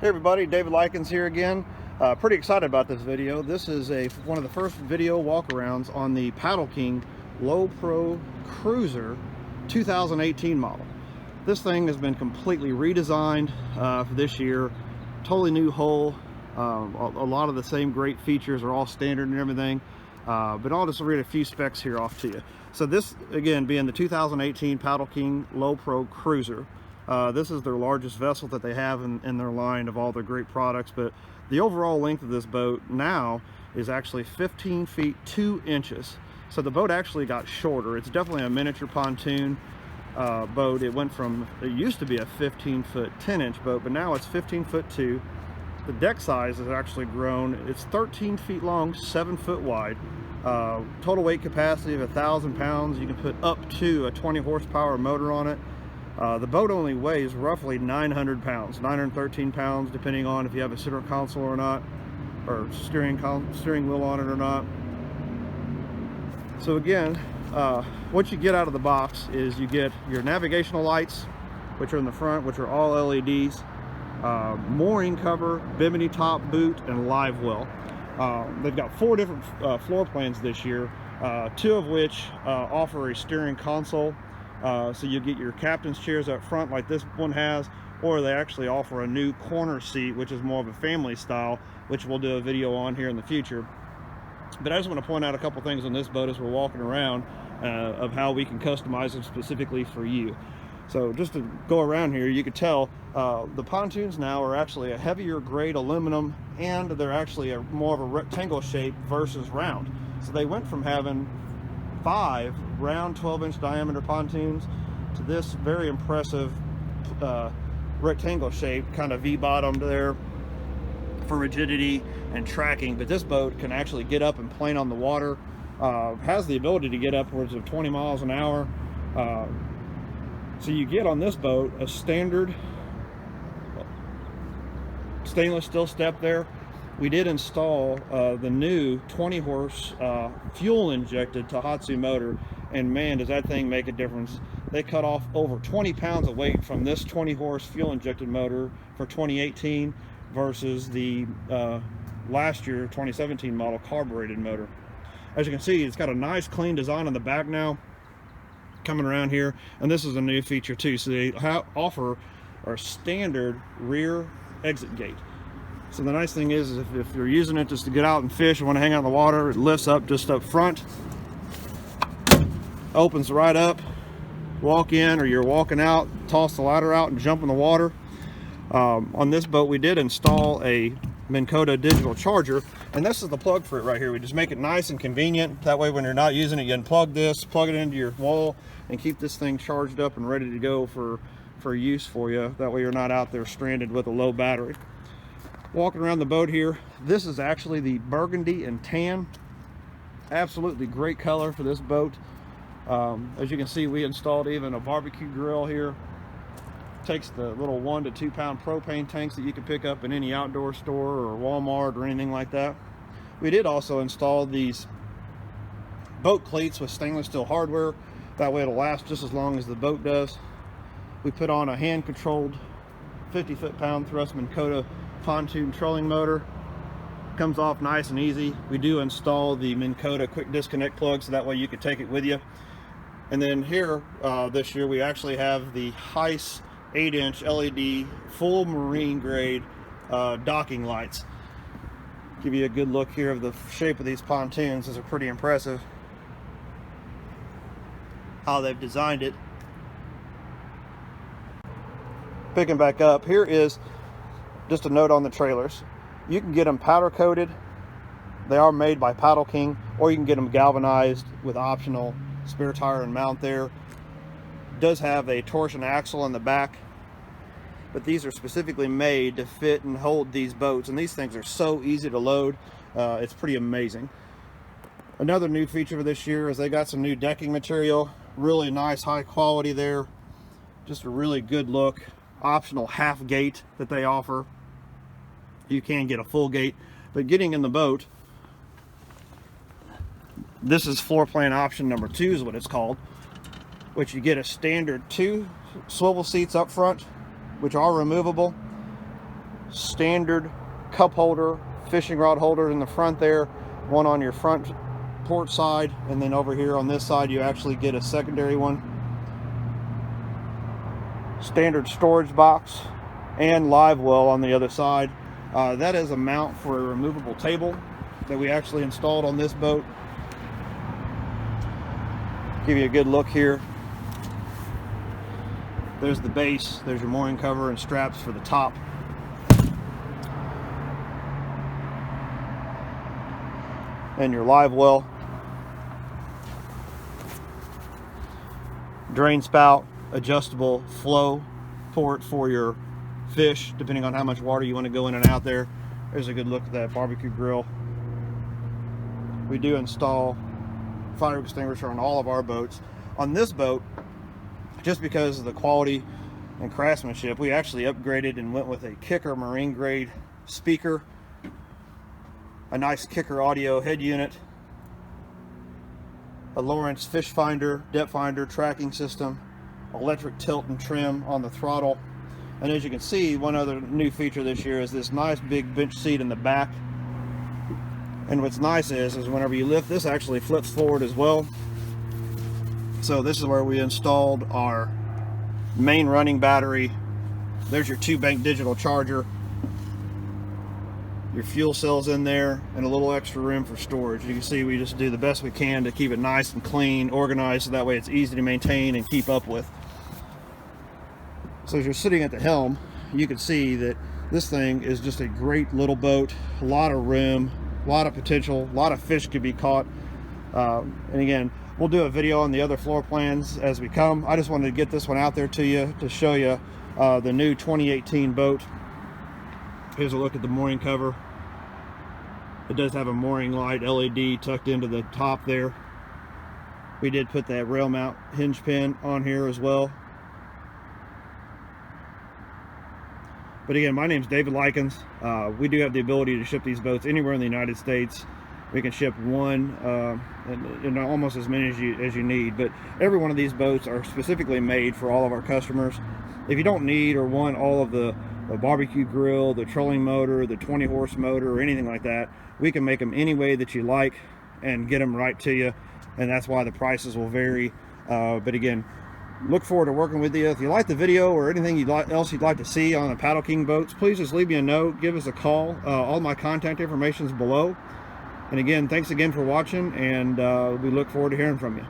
Hey everybody, David Likens here again. Pretty excited about this video. This is one of the first video walkarounds on the Paddle King Low Pro Cruiser 2018 model. This thing has been completely redesigned for this year. Totally new hull. A lot of the same great features are all standard and everything. But I'll just read a few specs here off to you. So this, again, being the 2018 Paddle King Low Pro Cruiser. This is their largest vessel that they have in their line of all their great products, but the overall length of this boat now is actually 15 feet 2 inches. So the boat actually got shorter. It's definitely a miniature pontoon boat. It used to be a 15-foot 10-inch boat, but now it's 15 foot 2. The deck size has actually grown. It's 13 feet long, 7 foot wide. Total weight capacity of 1,000 pounds. You can put up to a 20 horsepower motor on it. The boat only weighs roughly 900 pounds, 913 pounds, depending on if you have a center console or not, or steering wheel on it or not. So again, what you get out of the box is you get your navigational lights, which are in the front, which are all LEDs, mooring cover, bimini top, boot, and Livewell. They've got 4 different floor plans this year, 2 of which offer a steering console. So you get your captain's chairs up front like this one has, or they actually offer a new corner seat, which is more of a family style, which we'll do a video on here in the future. But I just want to point out a couple things on this boat as we're walking around of how we can customize it specifically for you. So just to go around here, you could tell the pontoons now are actually a heavier grade aluminum, and they're actually more of a rectangle shape versus round. So they went from having 5 round 12-inch diameter pontoons to this very impressive rectangle shape, kind of V-bottomed there for rigidity and tracking. But this boat can actually get up and plane on the water, has the ability to get upwards of 20 miles an hour. So you get on this boat a standard stainless steel step there. We did install the new 20 horse fuel injected Tohatsu motor, and man, does that thing make a difference. They cut off over 20 pounds of weight from this 20 horse fuel injected motor for 2018 versus the last year 2017 model carbureted motor. As you can see, it's got a nice clean design on the back now coming around here, and this is a new feature too. So they offer our standard rear exit gate. So the nice thing is if you're using it just to get out and fish and want to hang out in the water, it lifts up just up front, opens right up, walk in, or you're walking out, toss the ladder out and jump in the water. On this boat we did install a MinnKotta digital charger, and this is the plug for it right here. We just make it nice and convenient. That way when you're not using it, you unplug this, plug it into your wall, and keep this thing charged up and ready to go for use for you. That way you're not out there stranded with a low battery. Walking around the boat here, this is actually the Burgundy and Tan. Absolutely great color for this boat. As you can see, we installed even a barbecue grill here. Takes the little 1 to 2 pound propane tanks that you can pick up in any outdoor store or Walmart or anything like that. We did also install these boat cleats with stainless steel hardware. That way it'll last just as long as the boat does. We put on a hand controlled 50 foot-pound thrust MinnKotta pontoon trolling motor. Comes off nice and easy. We do install the MinnKotta quick disconnect plug, so that way you can take it with you. And then here this year we actually have the Heiss 8-inch LED full marine grade docking lights. Give you a good look here of the shape of these pontoons. These are pretty impressive how they've designed it. Picking back up, here is just a note on the trailers. You can get them powder coated. They are made by Paddle King, or you can get them galvanized with optional spare tire and mount there. It does have a torsion axle in the back, but these are specifically made to fit and hold these boats, and these things are so easy to load. It's pretty amazing. Another new feature for this year is they got some new decking material. Really nice, high quality there. Just a really good look. Optional half gate that they offer. You can get a full gate, but getting in the boat, this is floor plan option number 2 is what it's called, which you get a standard 2 swivel seats up front, which are removable. standard cup holder, fishing rod holder in the front there, one on your front port side, and then over here on this side you actually get a secondary one. Standard storage box and Livewell on the other side. That is a mount for a removable table that we actually installed on this boat. Give you a good look here. There's the base, there's your mooring cover and straps for the top. And your Livewell. Drain spout, adjustable flow port for your fish, depending on how much water you want to go in and out there. There's a good look at that barbecue grill. We do install fire extinguisher on all of our boats. On this boat, just because of the quality and craftsmanship, we actually upgraded and went with a Kicker marine grade speaker, a nice Kicker audio head unit, a Lowrance fish finder, depth finder, tracking system, electric tilt and trim on the throttle. And as you can see, one other new feature this year is this nice big bench seat in the back. And what's nice is whenever you lift, this actually flips forward as well. So this is where we installed our main running battery. There's your 2-bank digital charger, your fuel cells in there, and a little extra room for storage. You can see we just do the best we can to keep it nice and clean, organized, so that way it's easy to maintain and keep up with. So as you're sitting at the helm, you can see that this thing is just a great little boat, a lot of room, a lot of potential, a lot of fish could be caught. And again, we'll do a video on the other floor plans as we come. I just wanted to get this one out there to you to show you the new 2018 boat. Here's a look at the mooring cover. It does have a mooring light LED tucked into the top there. We did put that rail mount hinge pin on here as well. But again, my name's David Likens. We do have the ability to ship these boats anywhere in the United States. We can ship one and almost as many as you need, but every one of these boats are specifically made for all of our customers. If you don't need or want all of the barbecue grill, the trolling motor, the 20-horse motor, or anything like that, we can make them any way that you like and get them right to you, and that's why the prices will vary. But again, look forward to working with you. If you like the video or anything else you'd like to see on the Paddle King boats, please just leave me a note, give us a call. All my contact information is below. And again, thanks again for watching, and we look forward to hearing from you.